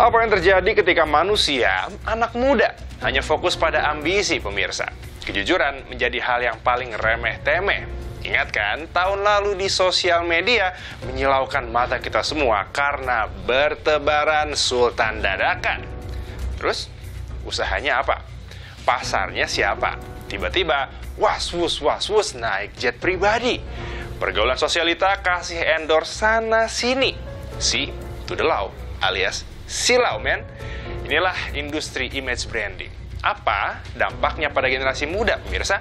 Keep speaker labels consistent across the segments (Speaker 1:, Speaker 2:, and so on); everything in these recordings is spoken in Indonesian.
Speaker 1: Apa yang terjadi ketika manusia, anak muda, hanya fokus pada ambisi, pemirsa? Kejujuran menjadi hal yang paling remeh-temeh. Ingat kan, tahun lalu di sosial media menyilaukan mata kita semua karena bertebaran sultan dadakan. Terus, usahanya apa? Pasarnya siapa? Tiba-tiba, was-wus naik jet pribadi. Pergaulan sosialita kasih endorse sana-sini. Si to the law, alias silau, men. Inilah industri image branding. Apa dampaknya pada generasi muda, pemirsa?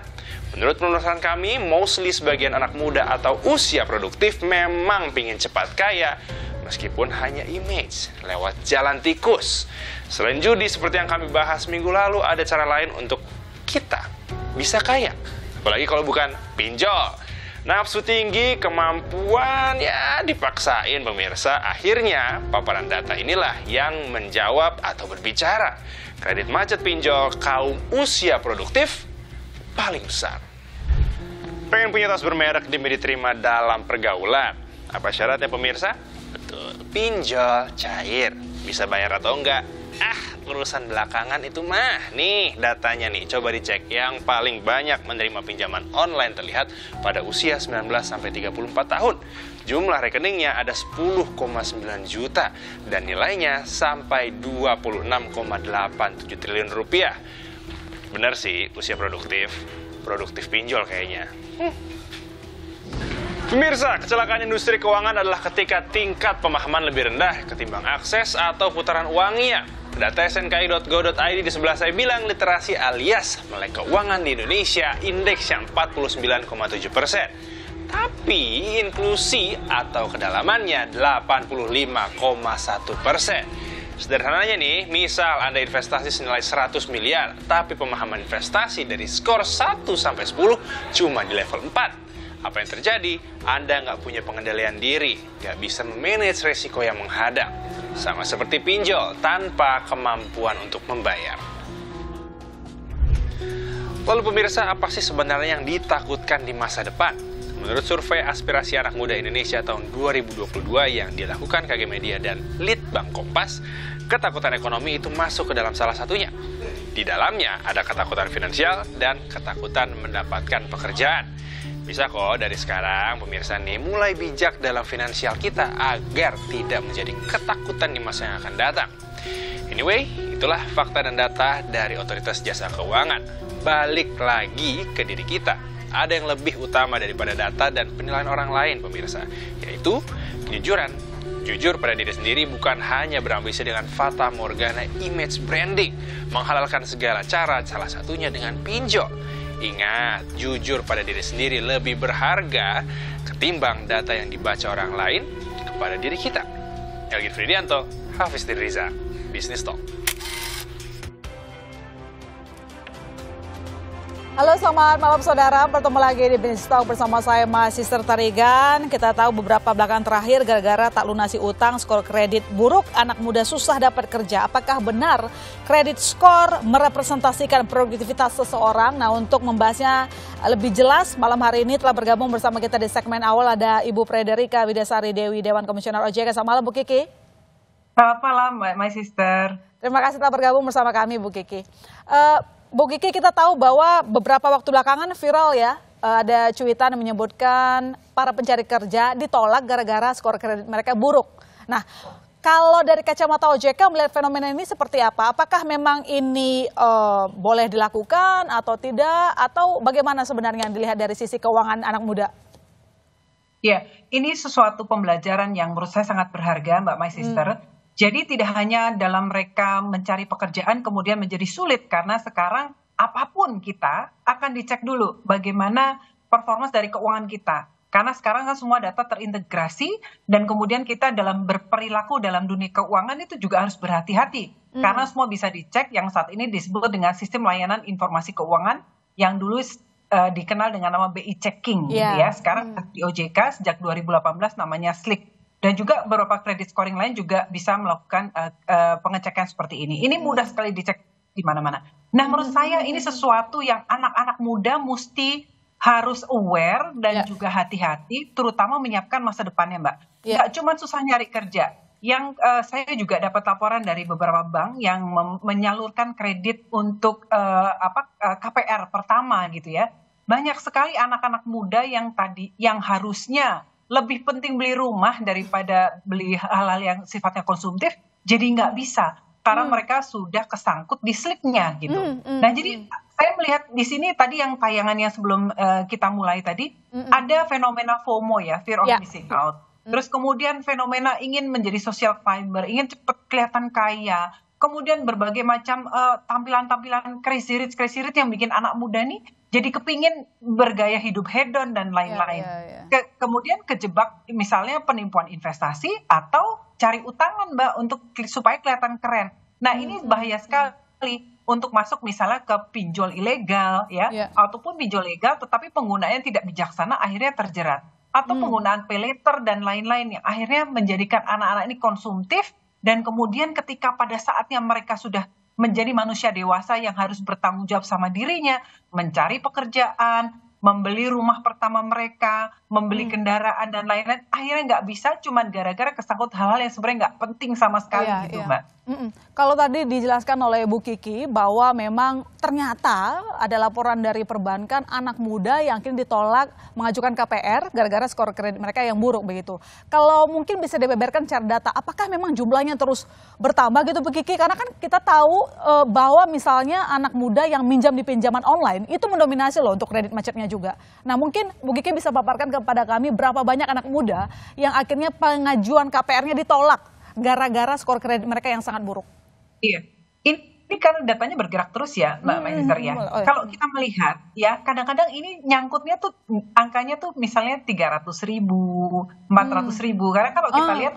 Speaker 1: Menurut penelusuran kami, mostly sebagian anak muda atau usia produktif memang pingin cepat kaya, meskipun hanya image, lewat jalan tikus. Selain judi, seperti yang kami bahas minggu lalu, ada cara lain untuk kita bisa kaya. Apalagi kalau bukan pinjol. Nafsu tinggi, kemampuan, ya dipaksain, pemirsa. Akhirnya, paparan data inilah yang menjawab atau berbicara. Kredit macet pinjol kaum usia produktif paling besar. Pengen punya tas bermerek demi diterima dalam pergaulan? Apa syaratnya, pemirsa? Betul, pinjol cair. Bisa bayar atau enggak? Urusan belakangan itu mah. Nih datanya nih, coba dicek. Yang paling banyak menerima pinjaman online terlihat pada usia 19-34 tahun. Jumlah rekeningnya ada 10,9 juta dan nilainya sampai 26,87 triliun rupiah. Bener sih, usia produktif pinjol kayaknya. Pemirsa, kecelakaan industri keuangan adalah ketika tingkat pemahaman lebih rendah ketimbang akses atau putaran uangnya. Data snki.go.id di sebelah saya bilang literasi alias melek keuangan di Indonesia indeksnya 49,7%. Tapi inklusi atau kedalamannya 85,1%. Sederhananya nih, misal Anda investasi senilai 100 miliar, tapi pemahaman investasi dari skor 1-10 cuma di level 4. Apa yang terjadi? Anda nggak punya pengendalian diri, nggak bisa memanage resiko yang menghadang. Sama seperti pinjol, tanpa kemampuan untuk membayar. Lalu pemirsa, apa sih sebenarnya yang ditakutkan di masa depan? Menurut survei aspirasi anak muda Indonesia tahun 2022 yang dilakukan KG Media dan Litbang Kompas, ketakutan ekonomi itu masuk ke dalam salah satunya. Di dalamnya ada ketakutan finansial dan ketakutan mendapatkan pekerjaan. Bisa kok dari sekarang, pemirsa nih, mulai bijak dalam finansial kita agar tidak menjadi ketakutan di masa yang akan datang. Anyway, itulah fakta dan data dari Otoritas Jasa Keuangan. Balik lagi ke diri kita. Ada yang lebih utama daripada data dan penilaian orang lain, pemirsa, yaitu kejujuran. Jujur pada diri sendiri bukan hanya berambisi dengan fata morgana image branding, menghalalkan segala cara, salah satunya dengan pinjol. Ingat, jujur pada diri sendiri lebih berharga ketimbang data yang dibaca orang lain kepada diri kita. Elgin Fridianto, Hafiz Tirriza, Business Talk.
Speaker 2: Halo, selamat malam saudara. Bertemu lagi di Business Talk bersama saya, Sister Tarigan. Kita tahu beberapa belakangan terakhir gara-gara tak lunasi utang, skor kredit buruk, anak muda susah dapat kerja. Apakah benar kredit skor merepresentasikan produktivitas seseorang? Nah, untuk membahasnya lebih jelas, malam hari ini telah bergabung bersama kita di segmen awal ada Ibu Frederika Widasari Dewi, Dewan Komisioner OJK. Selamat malam, Bu Kiki.
Speaker 3: Selamat malam, My Sister.
Speaker 2: Terima kasih telah bergabung bersama kami, Bu Kiki. Bu Kiki, kita tahu bahwa beberapa waktu belakangan viral ya, ada cuitan yang menyebutkan para pencari kerja ditolak gara-gara skor kredit mereka buruk. Nah, kalau dari kacamata OJK melihat fenomena ini seperti apa? Apakah memang ini boleh dilakukan atau tidak? Atau bagaimana sebenarnya dilihat dari sisi keuangan anak muda?
Speaker 3: Ya, ini sesuatu pembelajaran yang menurut saya sangat berharga, My Sister. Jadi tidak hanya dalam mereka mencari pekerjaan kemudian menjadi sulit, karena sekarang apapun kita akan dicek dulu bagaimana performa dari keuangan kita. Karena sekarang kan semua data terintegrasi dan kemudian kita dalam berperilaku dalam dunia keuangan itu juga harus berhati-hati. Karena semua bisa dicek yang saat ini disebut dengan sistem layanan informasi keuangan yang dulu dikenal dengan nama BI Checking. Gitu ya. Sekarang di OJK sejak 2018 namanya SLIK. Dan juga beberapa kredit scoring lain juga bisa melakukan pengecekan seperti ini. Ini mudah sekali dicek di mana-mana. Nah, menurut saya ini sesuatu yang anak-anak muda mesti harus aware dan juga hati-hati, terutama menyiapkan masa depannya, Mbak. Nggak cuma susah nyari kerja, yang saya juga dapat laporan dari beberapa bank yang menyalurkan kredit untuk KPR pertama gitu ya. Banyak sekali anak-anak muda yang harusnya lebih penting beli rumah daripada beli hal-hal yang sifatnya konsumtif, jadi nggak bisa karena mereka sudah kesangkut di sliknya gitu. Nah, jadi saya melihat di sini tadi yang tayangannya sebelum kita mulai tadi ada fenomena FOMO ya, fear of missing out. Terus kemudian fenomena ingin menjadi social climber, ingin cepat kelihatan kaya. Kemudian berbagai macam tampilan-tampilan crazy rich yang bikin anak muda nih jadi kepingin bergaya hidup hedon dan lain-lain. Kemudian kejebak misalnya penipuan investasi atau cari utangan Mbak supaya kelihatan keren. Nah ini bahaya sekali untuk masuk misalnya ke pinjol ilegal ya, ataupun pinjol legal tetapi penggunaannya tidak bijaksana akhirnya terjerat. Atau penggunaan pay later dan lain-lain yang akhirnya menjadikan anak-anak ini konsumtif dan kemudian ketika pada saatnya mereka sudah menjadi manusia dewasa yang harus bertanggung jawab sama dirinya, mencari pekerjaan, membeli rumah pertama mereka, membeli kendaraan dan lain-lain, akhirnya nggak bisa cuman gara-gara kesangkut hal-hal yang sebenarnya nggak penting sama sekali gitu Mbak.
Speaker 2: Kalau tadi dijelaskan oleh Bu Kiki bahwa memang ternyata ada laporan dari perbankan anak muda yang akhirnya ditolak mengajukan KPR gara-gara skor kredit mereka yang buruk begitu. Kalau mungkin bisa dibeberkan secara data, apakah memang jumlahnya terus bertambah gitu Bu Kiki? Karena kan kita tahu bahwa misalnya anak muda yang minjam di pinjaman online itu mendominasi loh untuk kredit macetnya juga. Nah mungkin Bu Kiki bisa paparkan kepada kami berapa banyak anak muda yang akhirnya pengajuan KPR-nya ditolak gara-gara skor kredit mereka yang sangat buruk.
Speaker 3: Iya, ini kan datanya bergerak terus ya Mbak Maester ya. Kalau kita melihat ya kadang-kadang ini nyangkutnya tuh angkanya tuh misalnya 300.000, 400.000. Karena kalau kita lihat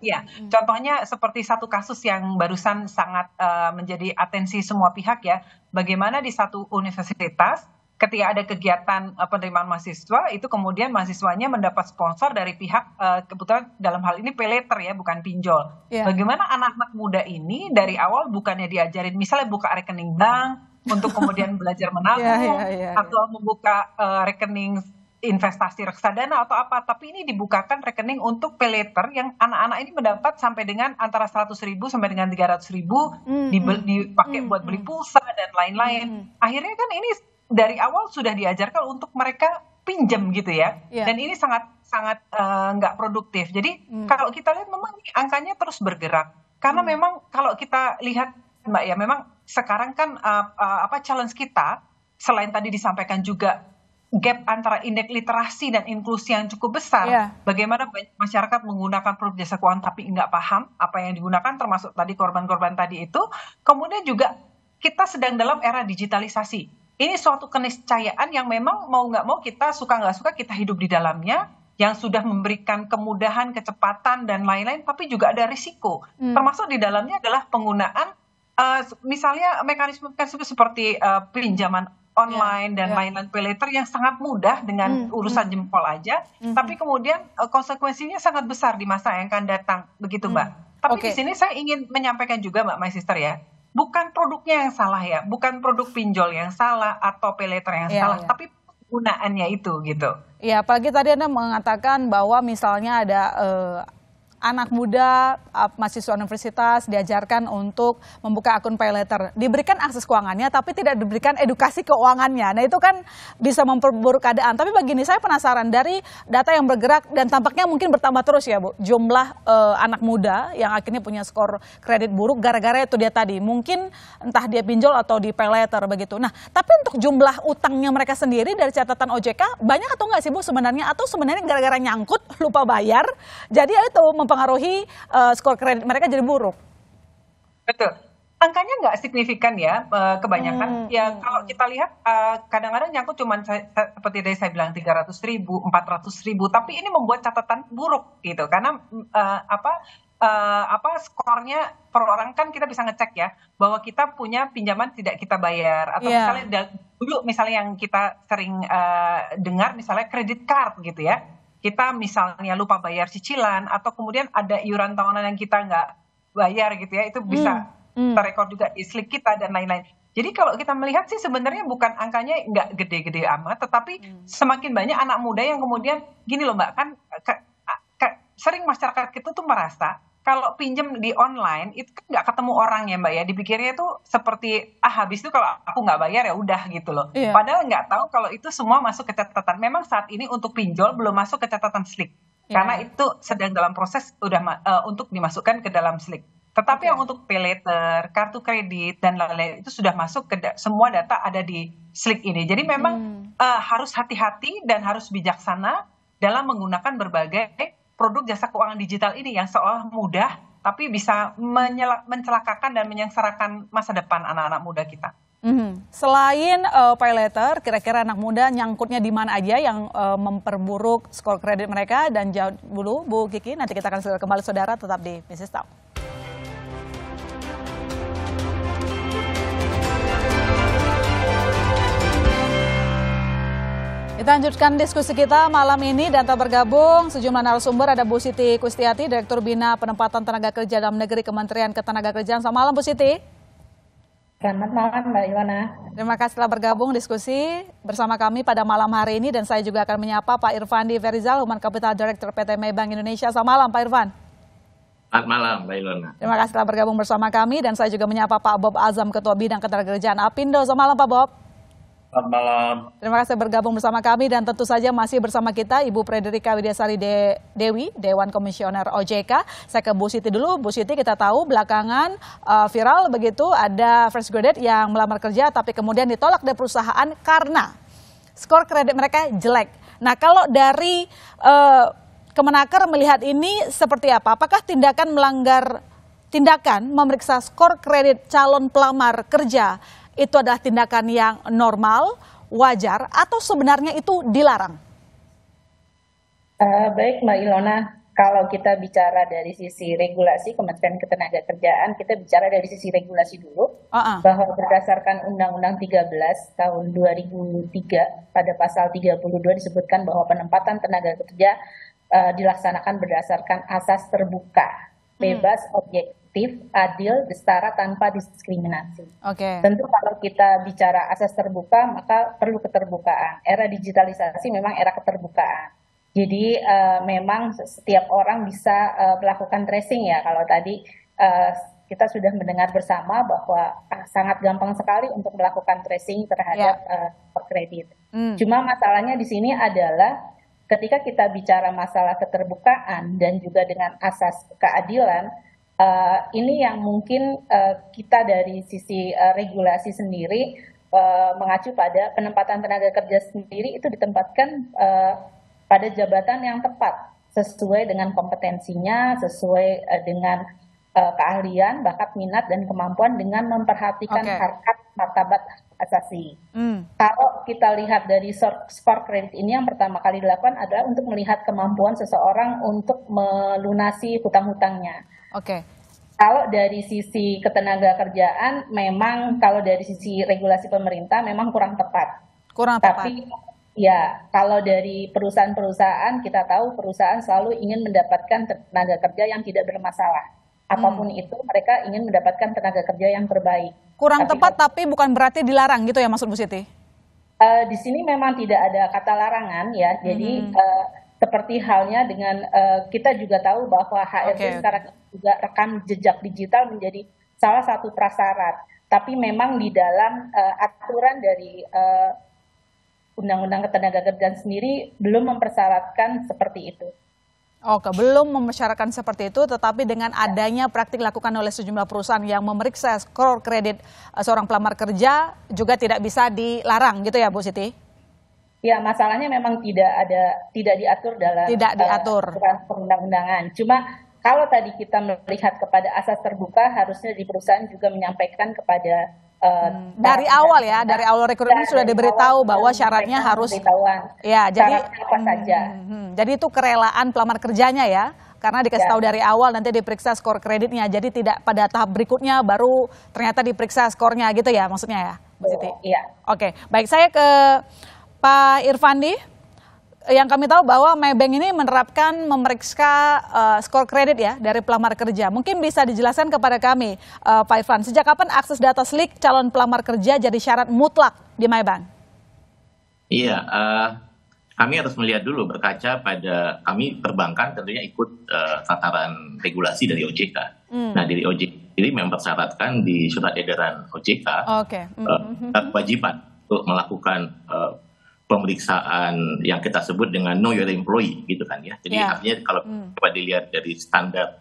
Speaker 3: ya contohnya seperti satu kasus yang barusan sangat menjadi atensi semua pihak ya. Bagaimana di satu universitas ketika ada kegiatan penerimaan mahasiswa, itu kemudian mahasiswanya mendapat sponsor dari pihak, kebetulan dalam hal ini pay later ya, bukan pinjol. Bagaimana anak-anak muda ini dari awal bukannya diajarin, misalnya buka rekening bank, untuk kemudian belajar menabung, atau membuka rekening investasi reksadana atau apa, tapi ini dibukakan rekening untuk pay later yang anak-anak ini mendapat sampai dengan antara 100.000 sampai dengan 300.000 dipakai buat beli pulsa dan lain-lain. Akhirnya kan ini dari awal sudah diajarkan untuk mereka pinjam gitu ya, dan ini sangat nggak produktif. Jadi kalau kita lihat memang angkanya terus bergerak karena memang kalau kita lihat Mbak ya, memang sekarang kan challenge kita selain tadi disampaikan juga gap antara indeks literasi dan inklusi yang cukup besar. Bagaimana masyarakat menggunakan produk jasa keuangan tapi nggak paham apa yang digunakan, termasuk tadi korban-korban tadi itu. Kemudian juga kita sedang dalam era digitalisasi. Ini suatu keniscayaan yang memang mau nggak mau kita suka nggak suka kita hidup di dalamnya, yang sudah memberikan kemudahan, kecepatan dan lain-lain, tapi juga ada risiko. Termasuk di dalamnya adalah penggunaan misalnya mekanisme seperti pinjaman online dan lain-lain pay later yang sangat mudah dengan urusan jempol aja, tapi kemudian konsekuensinya sangat besar di masa yang akan datang, begitu Mbak. Tapi di sini saya ingin menyampaikan juga Mbak My Sister ya, bukan produknya yang salah ya, bukan produk pinjol yang salah atau pay later yang salah, tapi penggunaannya itu gitu.
Speaker 2: Iya, apalagi tadi Anda mengatakan bahwa misalnya ada anak muda, mahasiswa universitas diajarkan untuk membuka akun pay later. Diberikan akses keuangannya tapi tidak diberikan edukasi keuangannya. Nah itu kan bisa memperburuk keadaan. Tapi begini, saya penasaran dari data yang bergerak dan tampaknya mungkin bertambah terus ya Bu. Jumlah anak muda yang akhirnya punya skor kredit buruk gara-gara itu dia tadi. Mungkin entah dia pinjol atau di pay later begitu. Nah tapi untuk jumlah utangnya mereka sendiri dari catatan OJK banyak atau enggak sih Bu sebenarnya? Atau sebenarnya gara-gara nyangkut lupa bayar jadi itu mempengaruhi skor kredit mereka jadi buruk.
Speaker 3: Betul. Angkanya nggak signifikan ya, kebanyakan. Ya kalau kita lihat kadang-kadang nyangkut cuma seperti tadi saya bilang 300.000, 400.000, tapi ini membuat catatan buruk gitu. Karena skornya per orang kan kita bisa ngecek ya bahwa kita punya pinjaman tidak kita bayar atau misalnya dulu misalnya yang kita sering dengar misalnya kredit card gitu ya. Kita misalnya lupa bayar cicilan atau kemudian ada iuran tahunan yang kita nggak bayar gitu ya, itu bisa terrekord juga di slip kita dan lain-lain. Jadi kalau kita melihat sih sebenarnya bukan angkanya nggak gede-gede amat, tetapi semakin banyak anak muda yang kemudian gini loh Mbak, kan sering masyarakat kita tuh merasa kalau pinjem di online itu kan nggak ketemu orang ya Mbak ya, dipikirnya itu seperti habis itu kalau aku nggak bayar ya udah gitu loh.
Speaker 2: Iya.
Speaker 3: Padahal nggak tahu kalau itu semua masuk ke catatan. Memang saat ini untuk pinjol belum masuk ke catatan Slick karena itu sedang dalam proses untuk dimasukkan ke dalam Slick. Tetapi yang untuk pay later, kartu kredit dan lain-lain itu sudah masuk ke semua data ada di Slick ini. Jadi memang harus hati-hati dan harus bijaksana dalam menggunakan berbagai produk jasa keuangan digital ini yang seolah mudah tapi bisa mencelakakan dan menyengsarakan masa depan anak-anak muda kita.
Speaker 2: Selain pay later, kira-kira anak muda nyangkutnya di mana aja yang memperburuk skor kredit mereka? Dan jauh dulu Bu Kiki, nanti kita akan kembali saudara, tetap di Business Talk. Kita lanjutkan diskusi kita malam ini dan telah bergabung sejumlah narasumber. Ada Bu Siti Kustiati, Direktur Bina Penempatan Tenaga Kerja Dalam Negeri Kementerian Ketenagakerjaan. Selamat malam Bu Siti.
Speaker 4: Selamat malam Mbak Ilona.
Speaker 2: Terima kasih telah bergabung diskusi bersama kami pada malam hari ini. Dan saya juga akan menyapa Pak Irfandi Ferizal, Human Capital Director PT Maybank Indonesia. Selamat malam Pak Irfan.
Speaker 5: Selamat malam Mbak Ilona.
Speaker 2: Terima kasih telah bergabung bersama kami. Dan saya juga menyapa Pak Bob Azam, Ketua Bidang Ketenagakerjaan Apindo. Selamat malam Pak Bob.
Speaker 5: Selamat malam.
Speaker 2: Terima kasih bergabung bersama kami dan tentu saja masih bersama kita Ibu Frederika Widyasari Dewi, Dewan Komisioner OJK. Saya ke Bu Siti dulu. Bu Siti, kita tahu belakangan viral begitu ada fresh graduate yang melamar kerja tapi kemudian ditolak dari perusahaan karena skor kredit mereka jelek. Nah, kalau dari Kemenaker melihat ini seperti apa? Apakah tindakan memeriksa skor kredit calon pelamar kerja itu adalah tindakan yang normal, wajar, atau sebenarnya itu dilarang?
Speaker 4: Baik Mbak Ilona, kalau kita bicara dari sisi regulasi Kementerian Ketenagakerjaan, kita bicara dari sisi regulasi dulu, bahwa berdasarkan Undang-Undang 13 tahun 2003 pada pasal 32 disebutkan bahwa penempatan tenaga kerja dilaksanakan berdasarkan asas terbuka, bebas, objektif, adil, setara, tanpa diskriminasi. Tentu kalau kita bicara asas terbuka, maka perlu keterbukaan. Era digitalisasi memang era keterbukaan. Jadi memang setiap orang bisa melakukan tracing ya. Kalau tadi kita sudah mendengar bersama bahwa sangat gampang sekali untuk melakukan tracing terhadap kredit. Cuma masalahnya di sini adalah ketika kita bicara masalah keterbukaan dan juga dengan asas keadilan, ini yang mungkin kita dari sisi regulasi sendiri mengacu pada penempatan tenaga kerja sendiri itu ditempatkan pada jabatan yang tepat sesuai dengan kompetensinya, sesuai dengan keahlian, bakat, minat, dan kemampuan dengan memperhatikan harkat martabat asasi. Kalau kita lihat dari skor kredit ini yang pertama kali dilakukan adalah untuk melihat kemampuan seseorang untuk melunasi hutang-hutangnya. Kalau dari sisi ketenaga kerjaan, memang kalau dari sisi regulasi pemerintah memang kurang tepat. Tapi ya kalau dari perusahaan-perusahaan kita tahu perusahaan selalu ingin mendapatkan tenaga kerja yang tidak bermasalah. Apapun itu mereka ingin mendapatkan tenaga kerja yang terbaik.
Speaker 2: Kurang tepat tapi bukan berarti dilarang gitu ya maksud Bu Siti?
Speaker 4: Di sini memang tidak ada kata larangan ya. Jadi seperti halnya dengan kita juga tahu bahwa HRD sekarang juga rekam jejak digital menjadi salah satu prasyarat. Tapi memang di dalam aturan dari Undang-Undang Ketenagakerjaan sendiri belum mempersyaratkan seperti itu.
Speaker 2: Belum mempersyaratkan seperti itu, tetapi dengan adanya praktik dilakukan oleh sejumlah perusahaan yang memeriksa skor kredit seorang pelamar kerja juga tidak bisa dilarang gitu ya Bu Siti?
Speaker 4: Ya, masalahnya memang tidak diatur dalam perundang-undangan. Cuma kalau tadi kita melihat kepada asas terbuka, harusnya di perusahaan juga menyampaikan kepada
Speaker 2: dari awal ya, dari awal rekrutmen sudah diberitahu bahwa syaratnya harus jadi
Speaker 4: apa saja.
Speaker 2: Jadi itu kerelaan pelamar kerjanya ya, karena dikasih tahu dari awal nanti diperiksa skor kreditnya. Jadi tidak pada tahap berikutnya baru ternyata diperiksa skornya gitu ya maksudnya ya, Bu Siti?
Speaker 4: Iya.
Speaker 2: Baik, saya ke Pak Irfandi. Yang kami tahu bahwa Maybank ini memeriksa skor kredit ya dari pelamar kerja. Mungkin bisa dijelaskan kepada kami, Pak Irfan, sejak kapan akses data Slick calon pelamar kerja jadi syarat mutlak di Maybank?
Speaker 5: Iya, kami harus melihat dulu berkaca pada kami perbankan tentunya ikut tataran regulasi dari OJK. Nah, dari OJK ini mempersyaratkan di surat edaran OJK kewajiban untuk melakukan pemeriksaan yang kita sebut dengan know your employee gitu kan ya. Jadi artinya kalau coba dilihat dari standar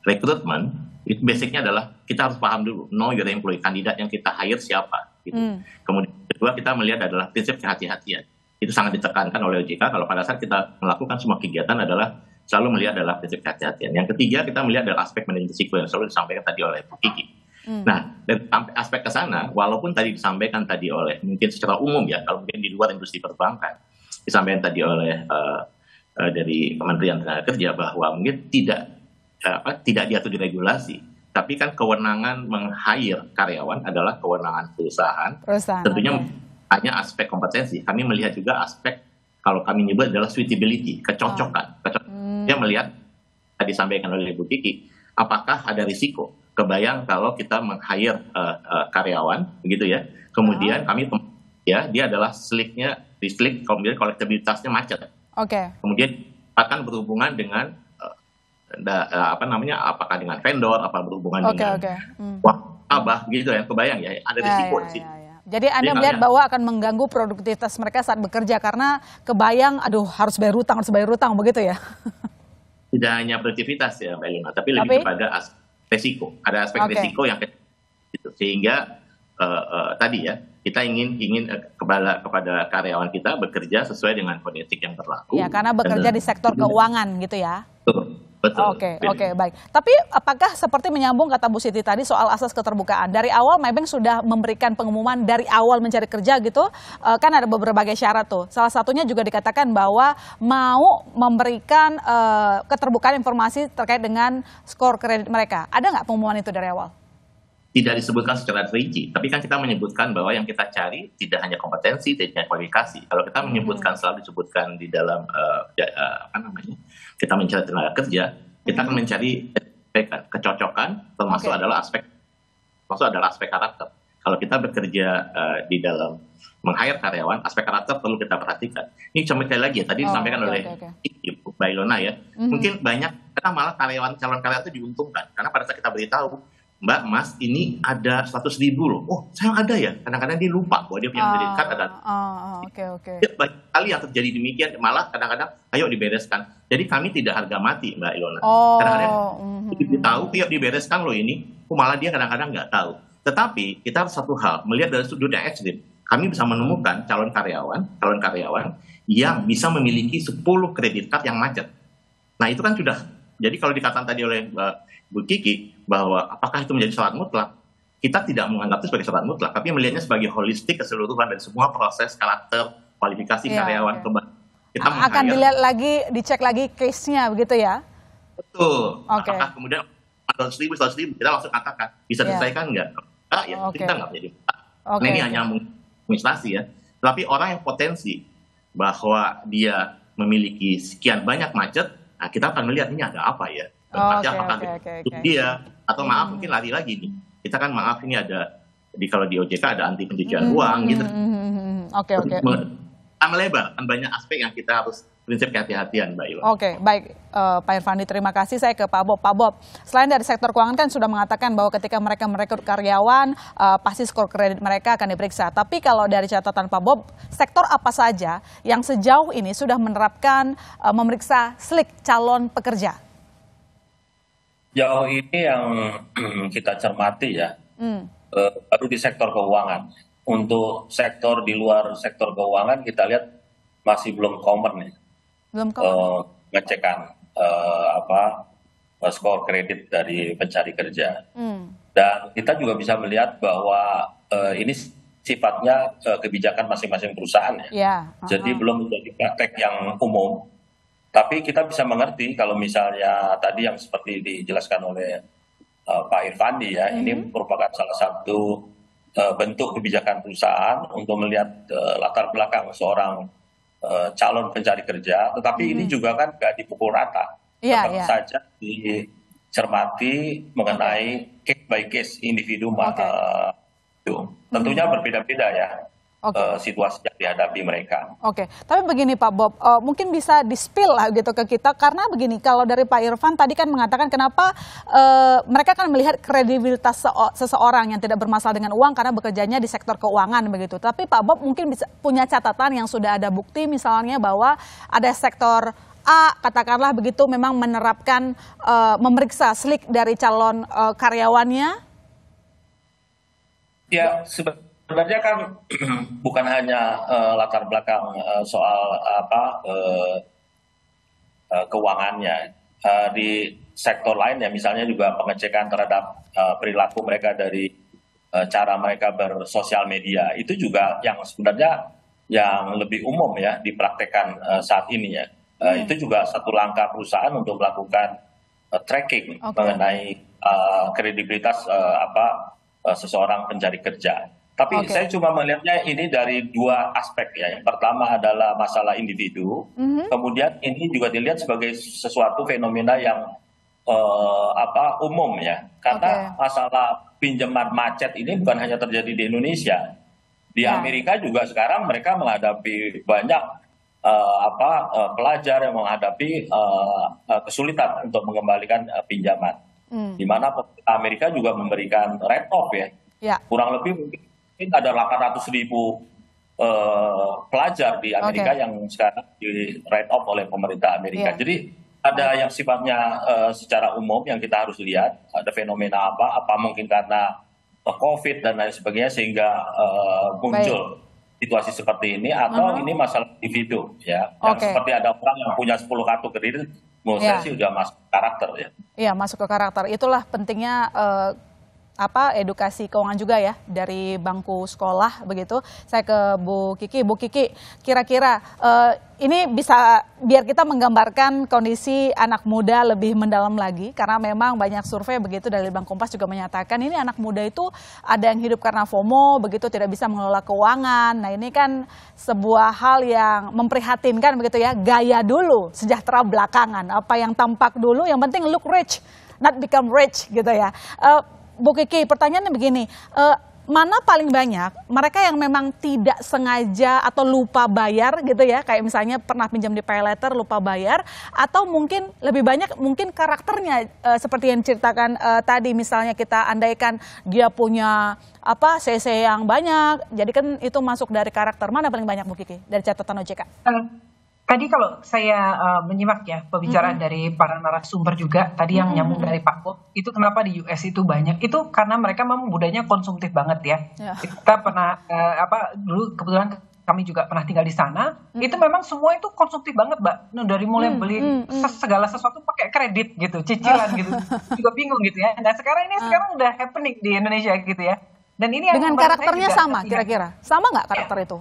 Speaker 5: rekrutmen, itu basicnya adalah kita harus paham dulu know your employee, kandidat yang kita hire siapa gitu. Kemudian kedua kita melihat adalah prinsip kehati-hatian. Itu sangat ditekankan oleh OJK kalau pada saat kita melakukan semua kegiatan adalah selalu melihat adalah prinsip kehati-hatian. Yang ketiga kita melihat adalah aspek manajemen risiko yang selalu disampaikan tadi oleh Bu Kiki. Nah, dari aspek ke sana, walaupun tadi disampaikan tadi oleh mungkin secara umum ya, kalau mungkin di luar industri perbankan disampaikan tadi oleh dari Kementerian Tenaga Kerja bahwa mungkin tidak diatur di regulasi, tapi kan kewenangan meng-hire karyawan adalah kewenangan perusahaan. Tentunya hanya aspek kompetensi. Kami melihat juga aspek kalau kami nyebut adalah suitability, kecocokan. Dia melihat tadi disampaikan oleh Bu Kiki, apakah ada risiko? Kebayang kalau kita meng-hire karyawan, begitu ya. Kemudian kami ya dia adalah slick-nya, kemudian kolektabilitasnya macet. Kemudian akan berhubungan dengan apakah dengan vendor, apa berhubungan dengan abah, gitu ya. Kebayang ya, ada risiko di sini.
Speaker 2: Jadi Anda melihat bahwa akan mengganggu produktivitas mereka saat bekerja karena kebayang, harus bayar utang begitu ya?
Speaker 5: Tidak hanya produktivitas ya Mbak Ilona, tapi lebih kepada resiko. Ada aspek resiko yang gitu. Sehingga tadi ya kita ingin kepada karyawan kita bekerja sesuai dengan kode etik yang berlaku.
Speaker 2: Ya, karena bekerja di sektor keuangan gitu ya.
Speaker 5: Betul.
Speaker 2: Oke, baik. Tapi apakah seperti menyambung kata Bu Siti tadi soal asas keterbukaan, dari awal Maybank sudah memberikan pengumuman dari awal mencari kerja gitu, kan ada berbagai syarat tuh. Salah satunya juga dikatakan bahwa mau memberikan keterbukaan informasi terkait dengan skor kredit mereka. Ada nggak pengumuman itu dari awal?
Speaker 5: Tidak disebutkan secara rinci, tapi kan kita menyebutkan bahwa yang kita cari tidak hanya kompetensi, tidak hanya kualifikasi. Kalau kita menyebutkan selalu disebutkan di dalam kita mencari tenaga kerja, kita akan mencari kecocokan, termasuk adalah aspek karakter. Kalau kita bekerja di dalam meng-hire karyawan, aspek karakter perlu kita perhatikan. Ini cuma sekali lagi ya, tadi disampaikan oleh Ibu Mbak Ilona ya. Mungkin banyak karena malah calon karyawan itu diuntungkan, karena pada saat kita beritahu, Mbak, Mas, ini ada 100.000 loh. Oh, saya ada ya. Kadang-kadang dia lupa bahwa dia punya kredit card ada. Banyak kali yang terjadi demikian, malah kadang-kadang ayo dibereskan. Jadi kami tidak harga mati, Mbak Ilona. Kadang-kadang tahu, yuk dibereskan loh ini. Malah dia kadang-kadang nggak tahu. Tetapi kita harus satu hal, melihat dari sudut yang ekstrim. Kami bisa menemukan calon karyawan yang bisa memiliki 10 kredit card yang macet. Nah, itu kan sudah. Jadi kalau dikatakan tadi oleh Bu Kiki, bahwa apakah itu menjadi syarat mutlak, kita tidak menganggap itu sebagai syarat mutlak, tapi melihatnya sebagai holistik keseluruhan dari semua proses karakter, kualifikasi karyawan. Kita
Speaker 2: akan dilihat lagi, dicek lagi case-nya begitu ya?
Speaker 5: Betul. Apakah kemudian 100.000 kita langsung katakan bisa diselesaikan nggak? Kita nggak menjadi. Ini hanya administrasi ya. Tapi orang yang potensi bahwa dia memiliki sekian banyak macet, nah kita akan melihat ini ada apa ya? Apakah dia atau maaf mungkin lari lagi nih, kita kan maaf ini ada kalau di OJK ada anti pencucian uang gitu. Melebar kan banyak aspek yang kita harus prinsip kehati-hatian, Mbak Ilona.
Speaker 2: Baik Pak Irfandi, terima kasih. Saya ke Pak Bob. Pak Bob, selain dari sektor keuangan kan sudah mengatakan bahwa ketika mereka merekrut karyawan pasti skor kredit mereka akan diperiksa. Tapi kalau dari catatan Pak Bob, sektor apa saja yang sejauh ini sudah menerapkan memeriksa slick calon pekerja?
Speaker 6: Jauh ini yang kita cermati ya, baru di sektor keuangan. Untuk sektor di luar sektor keuangan kita lihat masih belum common nih, ngecekan skor kredit dari pencari kerja. Dan kita juga bisa melihat bahwa ini sifatnya kebijakan masing-masing perusahaan ya. Jadi belum menjadi praktek yang umum. Tapi kita bisa mengerti kalau misalnya tadi yang seperti dijelaskan oleh Pak Irfandi ya, ini merupakan salah satu bentuk kebijakan perusahaan untuk melihat latar belakang seorang calon pencari kerja. Tetapi ini juga kan nggak dipukul rata. Tetap saja dicermati mengenai case by case individu. Tentunya berbeda-beda ya. situasi yang dihadapi mereka.
Speaker 2: Oke, tapi begini Pak Bob, mungkin bisa di-spill lah gitu ke kita, karena begini, kalau dari Pak Irfan tadi kan mengatakan kenapa mereka kan melihat kredibilitas seseorang yang tidak bermasalah dengan uang karena bekerjanya di sektor keuangan begitu. Tapi Pak Bob mungkin bisa punya catatan yang sudah ada bukti misalnya bahwa ada sektor A, katakanlah begitu, memang menerapkan memeriksa slik dari calon karyawannya.
Speaker 6: Ya, sebenarnya kan bukan hanya latar belakang soal keuangannya, di sektor lain ya, misalnya juga pengecekan terhadap perilaku mereka dari cara mereka bersosial media, itu juga yang sebenarnya yang lebih umum ya dipraktekkan saat ini ya. Itu juga satu langkah perusahaan untuk melakukan tracking mengenai kredibilitas seseorang pencari kerja. Tapi saya cuma melihatnya ini dari dua aspek ya. Yang pertama adalah masalah individu, kemudian ini juga dilihat sebagai sesuatu fenomena yang umum ya. Karena masalah pinjaman macet ini bukan hanya terjadi di Indonesia. Di Amerika juga sekarang mereka menghadapi banyak pelajar yang menghadapi kesulitan untuk mengembalikan pinjaman. Di mana Amerika juga memberikan write off ya. Kurang lebih mungkin ada 800.000 pelajar di Amerika yang sekarang di write off oleh pemerintah Amerika. Jadi ada yang sifatnya secara umum yang kita harus lihat, ada fenomena apa mungkin karena COVID dan lain sebagainya sehingga muncul situasi seperti ini, atau ini masalah individu ya. Yang seperti ada orang yang punya 10 kartu kredit, menurut saya sih udah masuk karakter ya. Iya,
Speaker 2: masuk ke karakter. Itulah pentingnya edukasi keuangan juga ya dari bangku sekolah begitu. Saya ke Bu Kiki. Bu Kiki, kira-kira ini bisa biar kita menggambarkan kondisi anak muda lebih mendalam lagi, karena memang banyak survei begitu dari Litbang Kompas juga menyatakan ini anak muda itu ada yang hidup karena FOMO begitu, tidak bisa mengelola keuangan. Nah, ini kan sebuah hal yang memprihatinkan begitu ya. Gaya dulu, sejahtera belakangan. Apa yang tampak dulu, yang penting look rich, not become rich gitu ya. Bu Kiki, pertanyaannya begini, mana paling banyak mereka yang memang tidak sengaja atau lupa bayar gitu ya, kayak misalnya pernah pinjam di paylater lupa bayar, atau mungkin lebih banyak mungkin karakternya seperti yang diceritakan tadi, misalnya kita andaikan dia punya CC yang banyak, jadi kan itu masuk dari karakter. Mana paling banyak Bu Kiki dari catatan OJK?
Speaker 3: Tadi kalau saya menyimak ya pembicaraan dari para narasumber juga tadi yang nyambung dari Pak Bob, itu kenapa di US itu banyak, itu karena mereka memang budayanya konsumtif banget ya. Kita pernah dulu kebetulan kami juga pernah tinggal di sana, itu memang semua itu konsumtif banget Mbak, dari mulai beli segala sesuatu pakai kredit gitu, cicilan gitu, juga bingung gitu ya. Nah sekarang udah happening di Indonesia gitu ya. Dan ini
Speaker 2: dengan karakternya sama kira-kira, sama nggak karakter itu?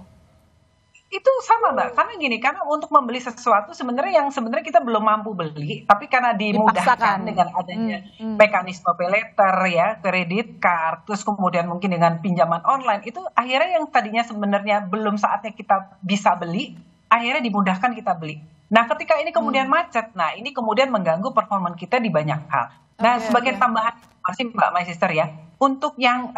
Speaker 3: Itu sama Mbak, karena untuk membeli sesuatu sebenarnya kita belum mampu beli, tapi karena dimudahkan dengan adanya mekanisme paylater ya, kredit card, terus kemudian mungkin dengan pinjaman online, itu akhirnya yang tadinya sebenarnya belum saatnya kita bisa beli, akhirnya dimudahkan kita beli. Nah ketika ini kemudian macet, nah ini kemudian mengganggu performa kita di banyak hal. Nah sebagai tambahan masih Mbak My Sister ya, untuk yang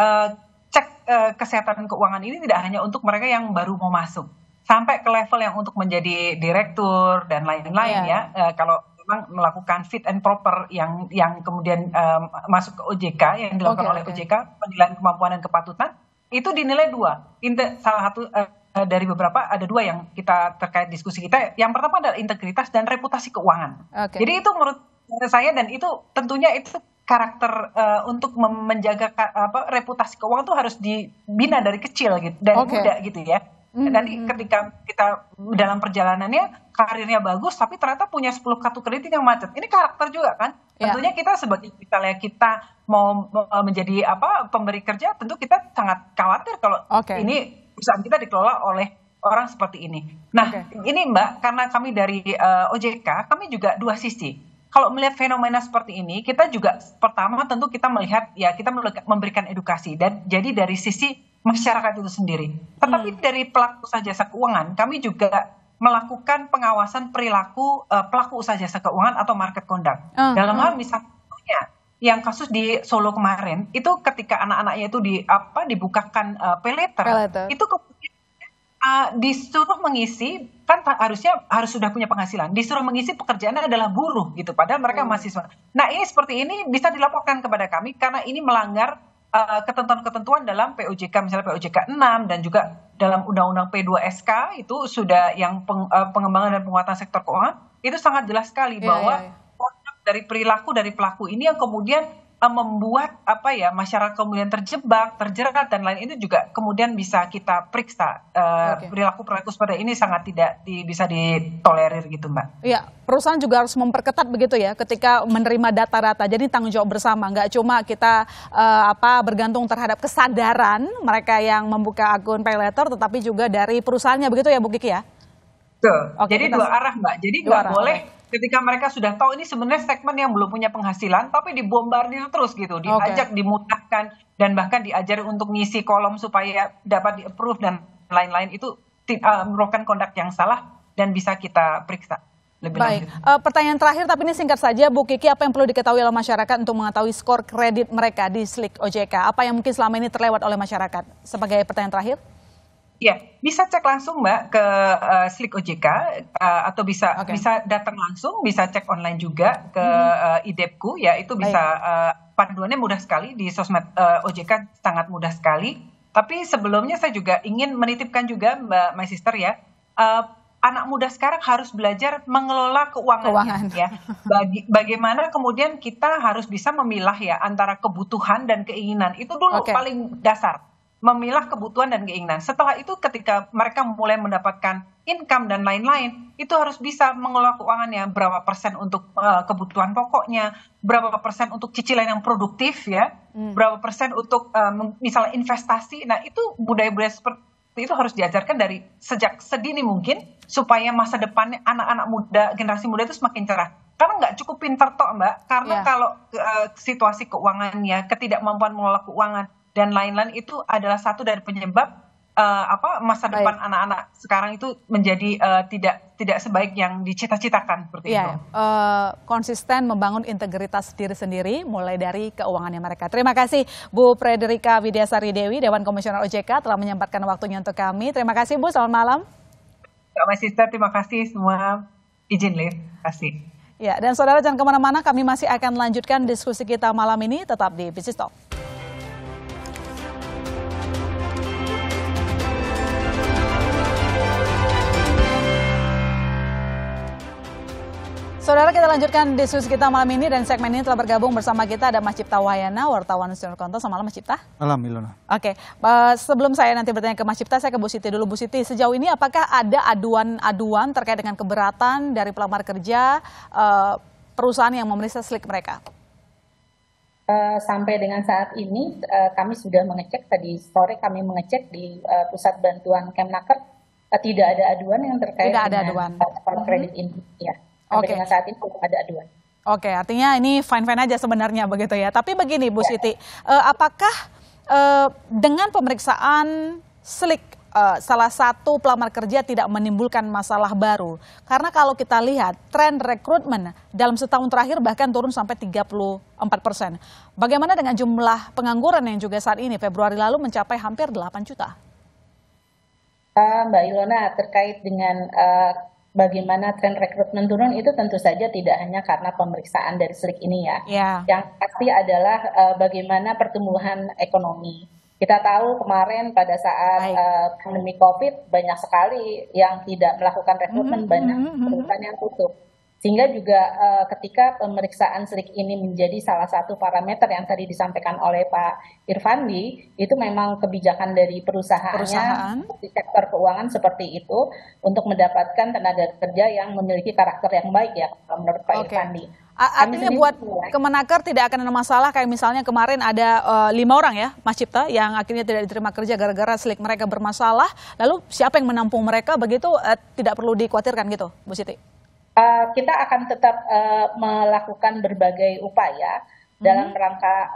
Speaker 3: cek kesehatan keuangan ini tidak hanya untuk mereka yang baru mau masuk, sampai ke level yang untuk menjadi direktur dan lain-lain ya. Kalau memang melakukan fit and proper yang kemudian masuk ke OJK, yang dilakukan oleh OJK, penilaian kemampuan dan kepatutan, itu dinilai 2. Salah satu dari beberapa, ada 2 yang kita terkait diskusi kita. Yang pertama adalah integritas dan reputasi keuangan. Jadi itu menurut saya, dan itu tentunya itu karakter untuk menjaga reputasi keuangan itu harus dibina dari kecil gitu, dari muda gitu ya. Nanti ketika kita dalam perjalanannya karirnya bagus tapi ternyata punya 10 kartu kredit yang macet, ini karakter juga kan. Tentunya kita sebagai misalnya kita mau menjadi pemberi kerja, tentu kita sangat khawatir kalau ini perusahaan kita dikelola oleh orang seperti ini. Nah ini Mbak, karena kami dari OJK, kami juga 2 sisi. Kalau melihat fenomena seperti ini, kita juga pertama tentu kita melihat ya, kita memberikan edukasi, dan jadi dari sisi masyarakat itu sendiri. Tetapi dari pelaku usaha jasa keuangan, kami juga melakukan pengawasan perilaku pelaku usaha jasa keuangan atau market conduct. Dalam hal misalnya yang kasus di Solo kemarin, itu ketika anak-anaknya itu dibukakan paylater, itu kemudian disuruh mengisi, kan harus sudah punya penghasilan, disuruh mengisi pekerjaannya adalah buruh gitu, padahal mereka mahasiswa. Nah ini seperti ini bisa dilaporkan kepada kami karena ini melanggar ketentuan-ketentuan dalam POJK, misalnya POJK 6 dan juga dalam Undang-Undang P2SK itu sudah yang pengembangan dan penguatan sektor keuangan itu sangat jelas sekali bahwa dari perilaku dari pelaku ini yang kemudian membuat masyarakat kemudian terjebak, terjerat dan lain itu juga kemudian bisa kita periksa. Perilaku seperti ini sangat tidak bisa ditolerir gitu, Mbak.
Speaker 2: Iya, perusahaan juga harus memperketat begitu ya ketika menerima data-data. Jadi tanggung jawab bersama, nggak cuma kita bergantung terhadap kesadaran mereka yang membuka akun paylater, tetapi juga dari perusahaannya begitu ya, Bu Kiki ya?
Speaker 3: Betul. Jadi dua arah, Mbak. Jadi nggak boleh. Ketika mereka sudah tahu ini sebenarnya segmen yang belum punya penghasilan, tapi dibombardir terus gitu, diajak, dimutahkan, dan bahkan diajari untuk ngisi kolom supaya dapat di-approve dan lain-lain, itu merupakan conduct yang salah dan bisa kita periksa lebih lanjut.
Speaker 2: Pertanyaan terakhir, tapi ini singkat saja, Bu Kiki, apa yang perlu diketahui oleh masyarakat untuk mengetahui skor kredit mereka di Slik OJK? Apa yang mungkin selama ini terlewat oleh masyarakat? Sebagai pertanyaan terakhir.
Speaker 3: Ya, bisa cek langsung Mbak ke Slik OJK atau bisa datang langsung, bisa cek online juga ke IDEPku ya, itu bisa panduannya mudah sekali di sosmed OJK, sangat mudah sekali. Tapi sebelumnya saya juga ingin menitipkan juga Mbak My Sister ya, anak muda sekarang harus belajar mengelola keuangannya ya. Bagaimana kemudian kita harus bisa memilah ya antara kebutuhan dan keinginan, itu dulu paling dasar. Memilah kebutuhan dan keinginan. Setelah itu ketika mereka mulai mendapatkan income dan lain-lain, itu harus bisa mengelola keuangannya, berapa persen untuk kebutuhan pokoknya, berapa persen untuk cicilan yang produktif ya, berapa persen untuk misalnya investasi. Nah itu budaya-budaya seperti itu harus diajarkan dari sejak sedini mungkin, supaya masa depannya anak-anak muda, generasi muda itu semakin cerah. Karena nggak cukup pintar toh Mbak, karena kalau situasi keuangannya, ketidakmampuan mengelola keuangan, dan lain-lain itu adalah satu dari penyebab masa depan anak-anak sekarang itu menjadi tidak sebaik yang dicita-citakan seperti itu.
Speaker 2: Konsisten membangun integritas diri sendiri mulai dari keuangannya mereka. Terima kasih Bu Frederika Widyasari Dewi, Dewan Komisioner OJK telah menyempatkan waktunya untuk kami. Terima kasih Bu, selamat malam.
Speaker 3: Mbak Sister, terima kasih semua. Izin live, terima kasih.
Speaker 2: Ya, dan saudara jangan kemana-mana, kami masih akan lanjutkan diskusi kita malam ini tetap di Business Talk. Saudara, kita lanjutkan diskusi kita malam ini dan segmen ini telah bergabung bersama kita ada Mas Cipta Wahyana, wartawan Nasional Konto. Selamat malam Mas Cipta.
Speaker 7: Malam Ilona.
Speaker 2: Oke, sebelum saya nanti bertanya ke Mas Cipta, saya ke Bu Siti dulu. Bu Siti, sejauh ini apakah ada aduan-aduan terkait dengan keberatan dari pelamar kerja perusahaan yang memeriksa Slik mereka?
Speaker 4: Sampai dengan saat ini kami sudah mengecek, tadi sore kami mengecek di pusat bantuan Kemnaker, tidak ada aduan yang terkait dengan kredit ini ya. Sampai dengan saat ini belum ada aduan.
Speaker 2: Oke, artinya ini fine-fine aja sebenarnya begitu ya. Tapi begini Bu Siti, apakah dengan pemeriksaan Slik salah satu pelamar kerja tidak menimbulkan masalah baru? Karena kalau kita lihat tren rekrutmen dalam setahun terakhir bahkan turun sampai 34%. Bagaimana dengan jumlah pengangguran yang juga saat ini Februari lalu mencapai hampir 8 juta?
Speaker 4: Mbak Ilona, terkait dengan bagaimana tren rekrutmen turun itu tentu saja tidak hanya karena pemeriksaan dari Slik ini ya. Yang pasti adalah bagaimana pertumbuhan ekonomi. Kita tahu kemarin pada saat pandemi COVID banyak sekali yang tidak melakukan rekrutmen, banyak perusahaan yang tutup. Sehingga juga ketika pemeriksaan Slik ini menjadi salah satu parameter yang tadi disampaikan oleh Pak Irfandi, itu memang kebijakan dari perusahaan di sektor keuangan seperti itu untuk mendapatkan tenaga kerja yang memiliki karakter yang baik ya, menurut Pak Irfandi.
Speaker 2: Artinya buat Kemenaker tidak akan ada masalah kayak misalnya kemarin ada 5 orang ya Mas Cipta yang akhirnya tidak diterima kerja gara-gara Slik mereka bermasalah, lalu siapa yang menampung mereka, begitu tidak perlu dikhawatirkan gitu Bu Siti?
Speaker 4: Kita akan tetap melakukan berbagai upaya dalam rangka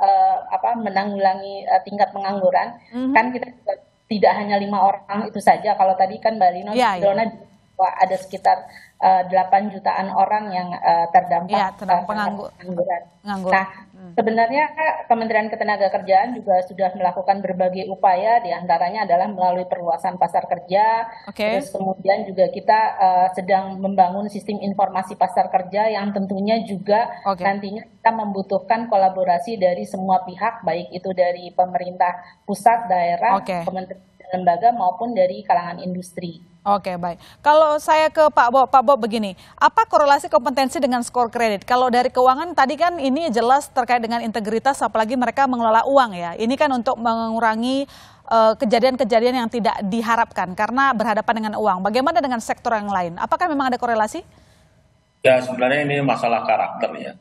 Speaker 4: menanggulangi tingkat pengangguran. Kan kita tidak hanya 5 orang itu saja. Kalau tadi kan Mbak Ilona ada sekitar 8 jutaan orang yang terdampak pengangguran. Nah, sebenarnya Kementerian Ketenagakerjaan juga sudah melakukan berbagai upaya, diantaranya adalah melalui perluasan pasar kerja. Terus kemudian juga kita sedang membangun sistem informasi pasar kerja yang tentunya juga nantinya kita membutuhkan kolaborasi dari semua pihak, baik itu dari pemerintah pusat, daerah, kementerian, lembaga maupun dari kalangan industri.
Speaker 2: Oke, baik. Kalau saya ke Pak Bob begini, apa korelasi kompetensi dengan skor kredit? Kalau dari keuangan tadi kan ini jelas terkait dengan integritas, apalagi mereka mengelola uang ya. Ini kan untuk mengurangi kejadian-kejadian yang tidak diharapkan karena berhadapan dengan uang. Bagaimana dengan sektor yang lain? Apakah memang ada korelasi?
Speaker 6: Ya, sebenarnya ini masalah karakter ya.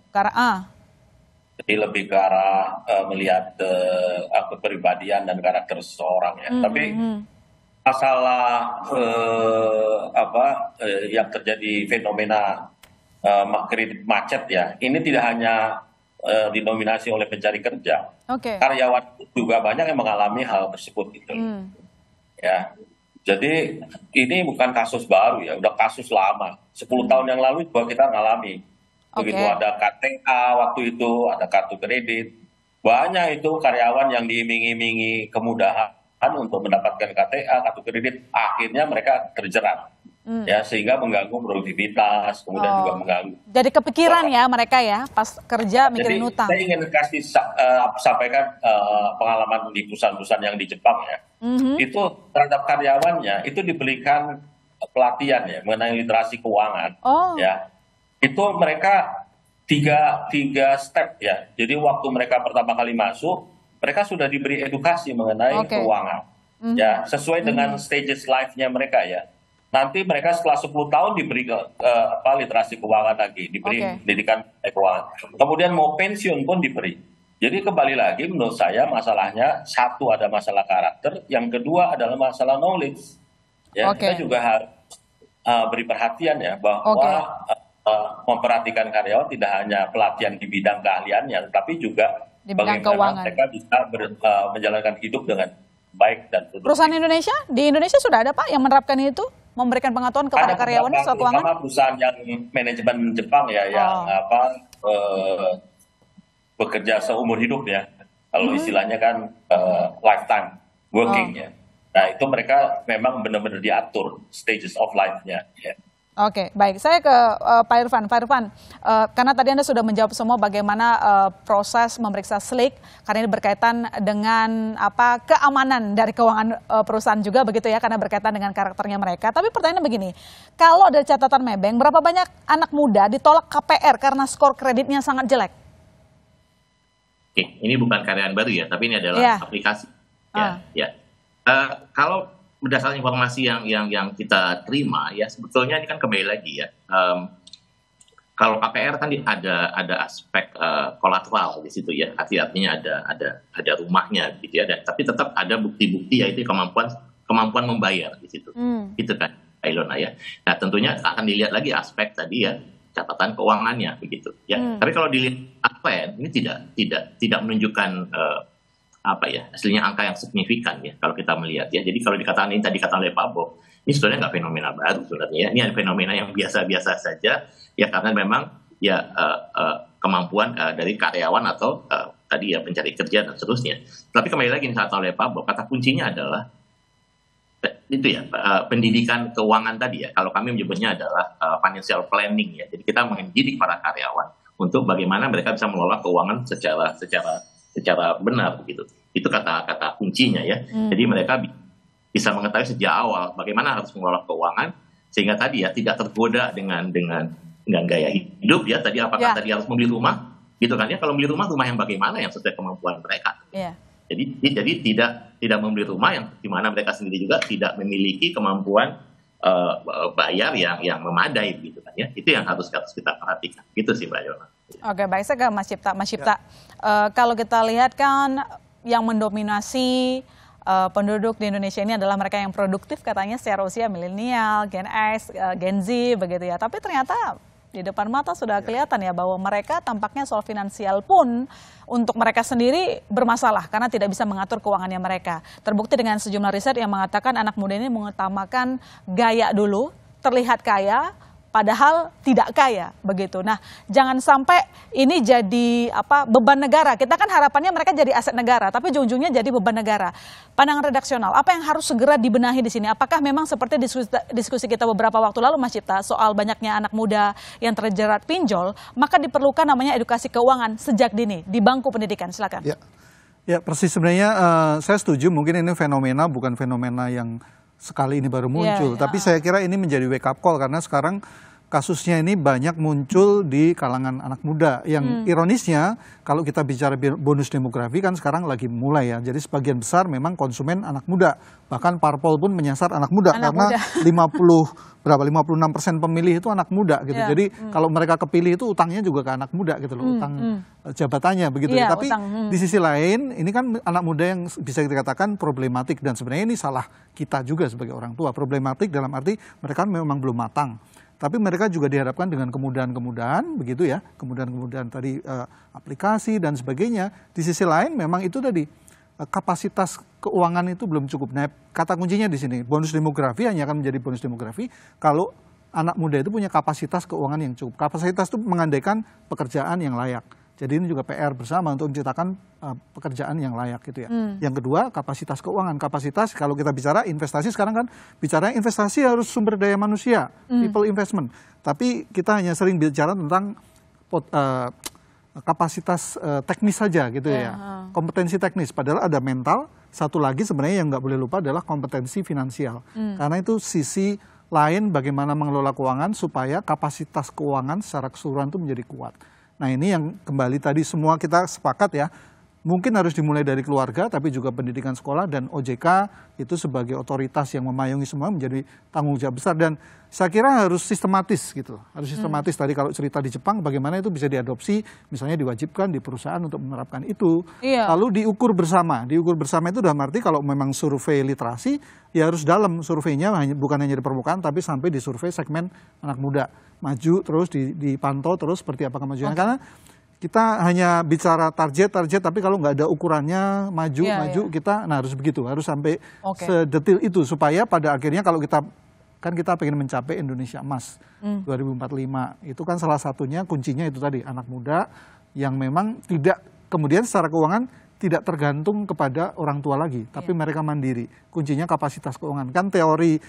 Speaker 6: Jadi lebih ke arah melihat kepribadian dan karakter seseorang ya. Tapi masalah yang terjadi fenomena kredit macet ya, ini tidak hanya didominasi oleh pencari kerja, karyawan juga banyak yang mengalami hal tersebut gitu. Ya, jadi ini bukan kasus baru ya, udah kasus lama. 10 tahun yang lalu juga kita ngalami. Begitu ada KTA waktu itu, ada kartu kredit, banyak itu karyawan yang diiming-imingi kemudahan untuk mendapatkan KTA, kartu kredit, akhirnya mereka terjerat, ya, sehingga mengganggu produktivitas, kemudian juga mengganggu.
Speaker 2: Jadi kepikiran ya mereka ya, pas kerja mikirin utang.
Speaker 6: Saya ingin sampaikan pengalaman di perusahaan-perusahaan yang di Jepang ya, itu terhadap karyawannya itu diberikan pelatihan ya mengenai literasi keuangan, ya, itu mereka tiga step ya. Jadi waktu mereka pertama kali masuk, mereka sudah diberi edukasi mengenai keuangan, ya, sesuai dengan stages life-nya mereka ya. Nanti mereka setelah 10 tahun diberi literasi keuangan lagi, diberi pendidikan keuangan. Kemudian mau pensiun pun diberi. Jadi kembali lagi menurut saya masalahnya, satu ada masalah karakter, yang kedua adalah masalah knowledge. Ya, kita juga harus beri perhatian ya bahwa memperhatikan karyawan tidak hanya pelatihan di bidang keahliannya, tetapi juga bagaimana mereka bisa menjalankan hidup dengan baik dan produktif.
Speaker 2: Perusahaan Indonesia, di Indonesia sudah ada Pak yang menerapkan itu, memberikan pengetahuan kepada karyawan soal keuangan?
Speaker 6: Ada perusahaan yang manajemen Jepang ya, yang bekerja seumur hidup ya, kalau istilahnya kan lifetime working ya. Nah itu mereka memang benar-benar diatur stages of life-nya ya.
Speaker 2: Oke, baik. Saya ke Pak Irfan. Pak Irfan, karena tadi Anda sudah menjawab semua bagaimana proses memeriksa SLIK, karena ini berkaitan dengan keamanan dari keuangan perusahaan juga begitu ya, karena berkaitan dengan karakternya mereka. Tapi pertanyaannya begini, kalau dari catatan Maybank, berapa banyak anak muda ditolak KPR karena skor kreditnya sangat jelek?
Speaker 5: Oke, ini bukan karyawan baru ya, tapi ini adalah aplikasi. Ya. Kalau berdasarkan informasi yang kita terima ya, sebetulnya ini kan kembali lagi ya, kalau KPR kan ada aspek kolateral di situ ya, artinya ada rumahnya gitu ya, tapi tetap ada bukti-bukti yaitu kemampuan membayar di situ, gitu kan Ilona ya. Nah tentunya akan dilihat lagi aspek tadi ya, catatan keuangannya begitu ya. Tapi kalau dilihat ini tidak menunjukkan hasilnya angka yang signifikan ya kalau kita melihat ya. Jadi kalau dikatakan ini tadi kata oleh Pak Bob, ini sebenarnya nggak fenomena baru sebenarnya ya. Ini ada fenomena yang biasa-biasa saja ya, karena memang ya kemampuan dari karyawan atau tadi ya pencari kerja dan seterusnya. Tapi kembali lagi kata oleh Pak Bob, kata kuncinya adalah itu ya, pendidikan keuangan tadi ya. Kalau kami menyebutnya adalah financial planning ya. Jadi kita mendidik para karyawan untuk bagaimana mereka bisa mengelola keuangan secara benar begitu. Itu kata kuncinya ya. Jadi mereka bisa mengetahui sejak awal bagaimana harus mengelola keuangan, sehingga tadi ya tidak tergoda dengan gaya hidup ya. Tadi apakah tadi harus membeli rumah gitu kan ya. Kalau beli rumah yang bagaimana yang sesuai kemampuan mereka. Jadi tidak membeli rumah yang dimana mereka sendiri juga tidak memiliki kemampuan bayar yang memadai gitu kan ya. Itu yang harus kita perhatikan. Gitu sih Mbak Yona.
Speaker 2: Oke, baik, saya ke Mas Cipta. Mas Cipta, kalau kita lihat kan yang mendominasi penduduk di Indonesia ini adalah mereka yang produktif katanya secara usia, milenial, Gen X, Gen Z begitu ya. Tapi ternyata di depan mata sudah kelihatan ya bahwa mereka tampaknya soal finansial pun untuk mereka sendiri bermasalah karena tidak bisa mengatur keuangannya mereka. Terbukti dengan sejumlah riset yang mengatakan anak muda ini mengutamakan gaya dulu, terlihat kaya, padahal tidak kaya begitu. Nah, jangan sampai ini jadi beban negara. Kita kan harapannya mereka jadi aset negara, tapi ujung-ujungnya jadi beban negara. Pandangan redaksional, apa yang harus segera dibenahi di sini? Apakah memang seperti diskusi kita beberapa waktu lalu, Mas Cipta, soal banyaknya anak muda yang terjerat pinjol, maka diperlukan namanya edukasi keuangan sejak dini di bangku pendidikan. Silakan.
Speaker 7: Ya, persis sebenarnya saya setuju. Mungkin ini fenomena bukan fenomena yang sekali ini baru muncul, tapi saya kira ini menjadi wake up call karena sekarang kasusnya ini banyak muncul di kalangan anak muda. Yang ironisnya kalau kita bicara bonus demografi kan sekarang lagi mulai ya. Jadi sebagian besar memang konsumen anak muda. Bahkan parpol pun menyasar anak muda karena 56% pemilih itu anak muda gitu. Jadi kalau mereka kepilih itu utangnya juga ke anak muda gitu loh, utang jabatannya begitu. Tapi di sisi lain ini kan anak muda yang bisa dikatakan problematik dan sebenarnya ini salah kita juga sebagai orang tua. Problematik dalam arti mereka memang belum matang. Tapi mereka juga diharapkan dengan kemudahan-kemudahan begitu ya, kemudahan-kemudahan tadi aplikasi dan sebagainya. Di sisi lain memang itu tadi kapasitas keuangan itu belum cukup. Nah, kata kuncinya di sini, bonus demografi hanya akan menjadi bonus demografi kalau anak muda itu punya kapasitas keuangan yang cukup. Kapasitas itu mengandaikan pekerjaan yang layak. Jadi ini juga PR bersama untuk menciptakan pekerjaan yang layak gitu ya. Yang kedua, kapasitas keuangan. Kapasitas kalau kita bicara investasi sekarang kan bicara investasi harus sumber daya manusia, people investment. Tapi kita hanya sering bicara tentang kapasitas teknis saja gitu ya. Kompetensi teknis. Padahal ada mental. Satu lagi sebenarnya yang nggak boleh lupa adalah kompetensi finansial. Karena itu sisi lain bagaimana mengelola keuangan supaya kapasitas keuangan secara keseluruhan itu menjadi kuat. Nah ini yang kembali tadi semua kita sepakat ya, mungkin harus dimulai dari keluarga tapi juga pendidikan sekolah dan OJK itu sebagai otoritas yang memayungi semua menjadi tanggung jawab besar dan saya kira harus sistematis gitu, harus sistematis. Tadi kalau cerita di Jepang bagaimana itu bisa diadopsi, misalnya diwajibkan di perusahaan untuk menerapkan itu, lalu diukur bersama itu dalam arti kalau memang survei literasi ya harus dalam surveinya bukan hanya di permukaan tapi sampai di survei segmen anak muda. Maju terus dipantau terus seperti apa kemajuan karena kita hanya bicara target tapi kalau nggak ada ukurannya maju kita harus begitu, harus sampai sedetil itu supaya pada akhirnya kalau kita pengen mencapai Indonesia Emas 2045 itu kan salah satunya kuncinya itu tadi anak muda yang memang tidak kemudian secara keuangan tidak tergantung kepada orang tua lagi tapi mereka mandiri. Kuncinya kapasitas keuangan. Kan teori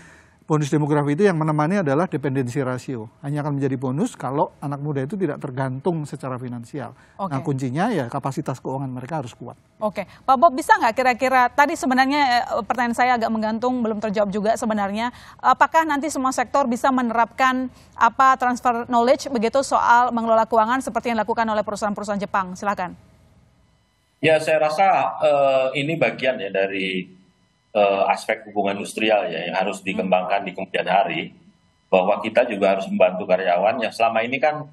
Speaker 7: bonus demografi itu yang menemani adalah dependensi rasio. Hanya akan menjadi bonus kalau anak muda itu tidak tergantung secara finansial. Nah kuncinya ya kapasitas keuangan mereka harus kuat.
Speaker 2: Pak Bob bisa nggak kira-kira, tadi sebenarnya pertanyaan saya agak menggantung, belum terjawab juga sebenarnya. Apakah nanti semua sektor bisa menerapkan transfer knowledge begitu soal mengelola keuangan seperti yang dilakukan oleh perusahaan-perusahaan Jepang? Silakan.
Speaker 6: Ya saya rasa ini bagian ya dari aspek hubungan industrial ya yang harus dikembangkan di kemudian hari, bahwa kita juga harus membantu karyawan yang selama ini kan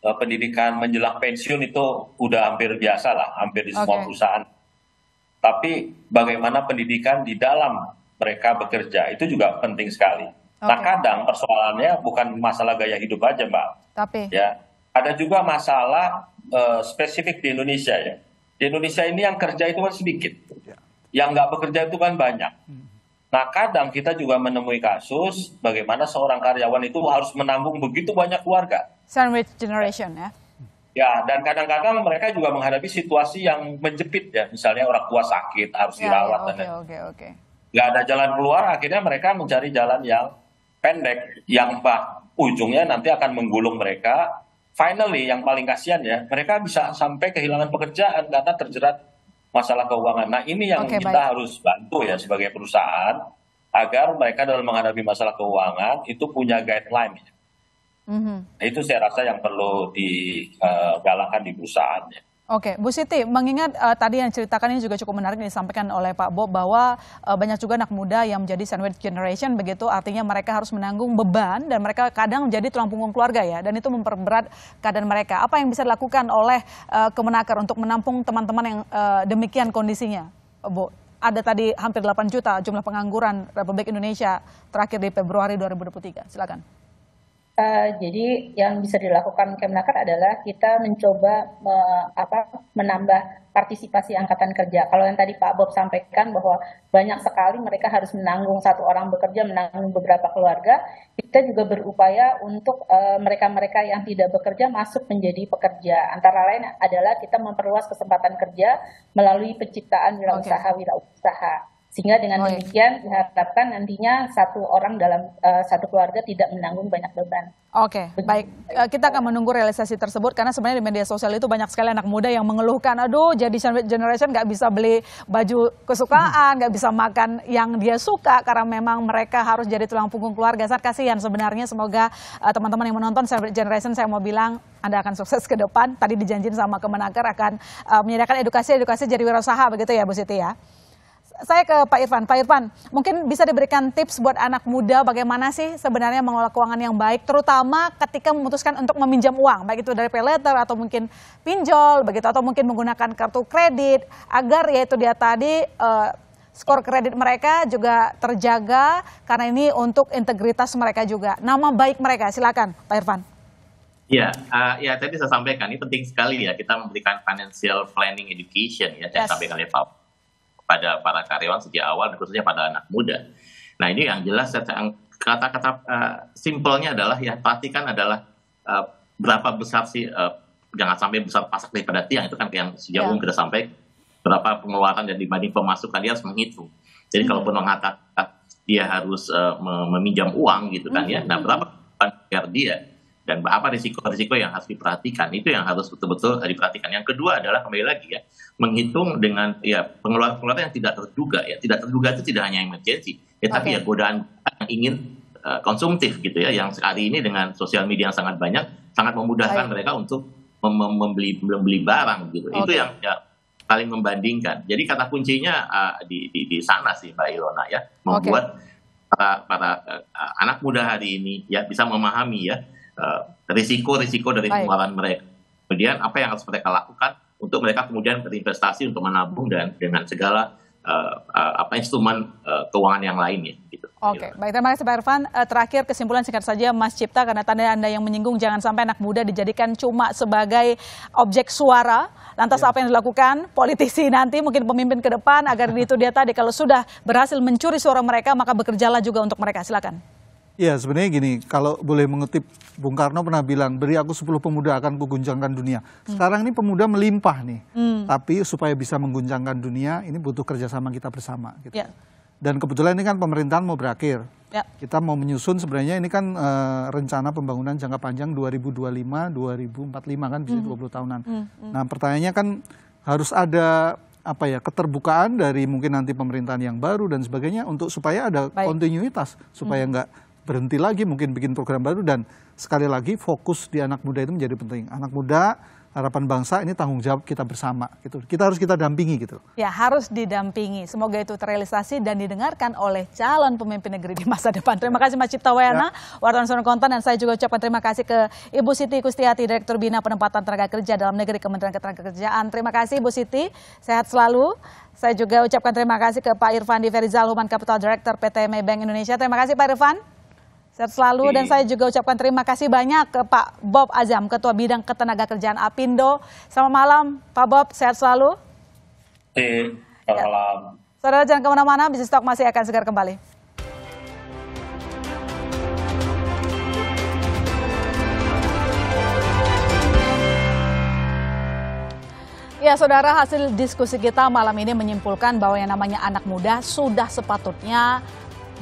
Speaker 6: pendidikan menjelang pensiun itu udah hampir biasa lah, hampir di semua perusahaan. Tapi bagaimana pendidikan di dalam mereka bekerja itu juga penting sekali. Nah kadang persoalannya bukan masalah gaya hidup aja Mbak, tapi ya ada juga masalah spesifik di Indonesia ya. Di Indonesia ini yang kerja itu kan sedikit. Yang nggak bekerja itu kan banyak. Nah kadang kita juga menemui kasus bagaimana seorang karyawan itu harus menanggung begitu banyak keluarga.
Speaker 2: Sandwich generation ya.
Speaker 6: Ya dan kadang-kadang mereka juga menghadapi situasi yang menjepit ya. Misalnya orang tua sakit harus dirawat. Nggak ada jalan keluar, akhirnya mereka mencari jalan yang pendek. Yang ujungnya nanti akan menggulung mereka. Finally yang paling kasihan ya, mereka bisa sampai kehilangan pekerjaan karena terjerat masalah keuangan. Nah ini yang kita harus bantu ya sebagai perusahaan agar mereka dalam menghadapi masalah keuangan itu punya guideline. Nah, itu saya rasa yang perlu digalakkan di perusahaan.
Speaker 2: Bu Siti, mengingat tadi yang ceritakan ini juga cukup menarik disampaikan oleh Pak Bob bahwa banyak juga anak muda yang menjadi sandwich generation begitu, artinya mereka harus menanggung beban dan mereka kadang menjadi tulang punggung keluarga ya, dan itu memperberat keadaan mereka. Apa yang bisa dilakukan oleh Kemenaker untuk menampung teman-teman yang demikian kondisinya, Bu? Ada tadi hampir 8 juta jumlah pengangguran Republik Indonesia terakhir di Februari 2023. Silakan.
Speaker 4: Jadi yang bisa dilakukan Kemnaker adalah kita mencoba menambah partisipasi angkatan kerja. Kalau yang tadi Pak Bob sampaikan bahwa banyak sekali mereka harus menanggung, satu orang bekerja menanggung beberapa keluarga, kita juga berupaya untuk mereka-mereka yang tidak bekerja masuk menjadi pekerja. Antara lain adalah kita memperluas kesempatan kerja melalui penciptaan wirausaha. Sehingga dengan demikian diharapkan nantinya satu orang dalam satu keluarga tidak menanggung banyak beban.
Speaker 2: Oke, baik. Kita akan menunggu realisasi tersebut karena sebenarnya di media sosial itu banyak sekali anak muda yang mengeluhkan, aduh jadi generation nggak bisa beli baju kesukaan, nggak bisa makan yang dia suka karena memang mereka harus jadi tulang punggung keluarga. Sangat kasihan sebenarnya. Semoga teman-teman yang menonton Celebrity Generation, saya mau bilang Anda akan sukses ke depan. Tadi dijanjin sama Kemenaker akan menyediakan edukasi jadi wirausaha begitu ya Bu Siti ya. Saya ke Pak Irfan. Pak Irfan, mungkin bisa diberikan tips buat anak muda bagaimana sih sebenarnya mengelola keuangan yang baik, terutama ketika memutuskan untuk meminjam uang, baik itu dari pay letter atau mungkin pinjol, begitu, atau mungkin menggunakan kartu kredit, agar yaitu dia tadi skor kredit mereka juga terjaga, karena ini untuk integritas mereka juga, nama baik mereka. Silakan, Pak Irfan.
Speaker 5: Ya, tadi saya sampaikan, ini penting sekali ya kita memberikan financial planning education ya, saya sampaikan oleh Pak pada para karyawan sejak awal, khususnya pada anak muda. Nah ini yang jelas, kata-kata simpelnya adalah ya perhatikan adalah berapa besar sih, jangan sampai besar pasak daripada tiang, itu kan yang sejauh sudah sampai, berapa pengeluaran dan dibanding pemasukan dia harus menghitung. Jadi kalaupun mengatakan dia harus meminjam uang gitu kan ya, nah berapa bayar dia, dan apa risiko-risiko yang harus diperhatikan, itu yang harus betul-betul diperhatikan. Yang kedua adalah kembali lagi ya, menghitung dengan ya pengeluaran-pengeluaran yang tidak terduga ya. Tidak terduga itu tidak hanya emergency, tapi ya godaan yang ingin konsumtif gitu ya, yang hari ini dengan sosial media yang sangat banyak, sangat memudahkan mereka untuk membeli barang gitu. Itu yang ya, saling membandingkan. Jadi kata kuncinya di sana sih Mbak Ilona ya, membuat para anak muda hari ini ya bisa memahami ya risiko-risiko dari pengeluaran mereka. Kemudian apa yang harus mereka lakukan untuk mereka kemudian berinvestasi untuk menabung dan dengan segala instrumen keuangan yang lainnya. Gitu.
Speaker 2: Oke, baik, terima kasih Pak Irfan. Terakhir kesimpulan singkat saja Mas Cipta, karena tadi Anda yang menyinggung jangan sampai anak muda dijadikan cuma sebagai objek suara. Lantas apa yang dilakukan politisi nanti, mungkin pemimpin ke depan, agar itu dia tadi kalau sudah berhasil mencuri suara mereka maka bekerjalah juga untuk mereka. Silakan.
Speaker 7: Ya sebenarnya gini, kalau boleh mengutip Bung Karno pernah bilang, beri aku 10 pemuda akan kuguncangkan dunia. Sekarang ini pemuda melimpah nih, tapi supaya bisa mengguncangkan dunia ini butuh kerjasama kita bersama. Gitu. Dan kebetulan ini kan pemerintahan mau berakhir, kita mau menyusun sebenarnya ini kan rencana pembangunan jangka panjang 2025-2045 kan bisa 20 tahunan. Nah pertanyaannya kan harus ada keterbukaan dari mungkin nanti pemerintahan yang baru dan sebagainya untuk supaya ada kontinuitas, supaya nggak berhenti lagi mungkin bikin program baru, dan sekali lagi fokus di anak muda itu menjadi penting. Anak muda, harapan bangsa, ini tanggung jawab kita bersama gitu. Harus kita dampingi gitu. Ya, harus didampingi. Semoga itu terrealisasi dan didengarkan oleh calon pemimpin negeri di masa depan. Terima kasih Mas Cipta Wayana, wartawan Sonor Konten, dan saya juga ucapkan terima kasih ke Ibu Siti Kustiati, Direktur Bina Penempatan Tenaga Kerja dalam Negeri Kementerian Ketenagakerjaan. Terima kasih Ibu Siti, sehat selalu. Saya juga ucapkan terima kasih ke Pak Irfan Ferizal, Human Capital Director PT Maybank Indonesia. Terima kasih Pak Irfan. Sehat selalu. Dan saya juga ucapkan terima kasih banyak ke Pak Bob Azam, Ketua Bidang Ketenagakerjaan Apindo. Selamat malam Pak Bob, sehat selalu.
Speaker 6: Selamat malam.
Speaker 2: Saudara jangan kemana-mana, Bisnis Talk masih akan segera kembali. Ya saudara, hasil diskusi kita malam ini menyimpulkan bahwa yang namanya anak muda sudah sepatutnya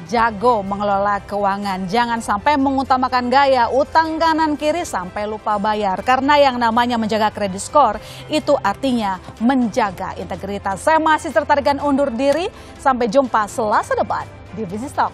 Speaker 2: jago mengelola keuangan. Jangan sampai mengutamakan gaya, utang kanan kiri sampai lupa bayar. Karena yang namanya menjaga kredit skor itu artinya menjaga integritas. Saya masih tertarikan undur diri. Sampai jumpa Selasa depan di Bisnis Talk.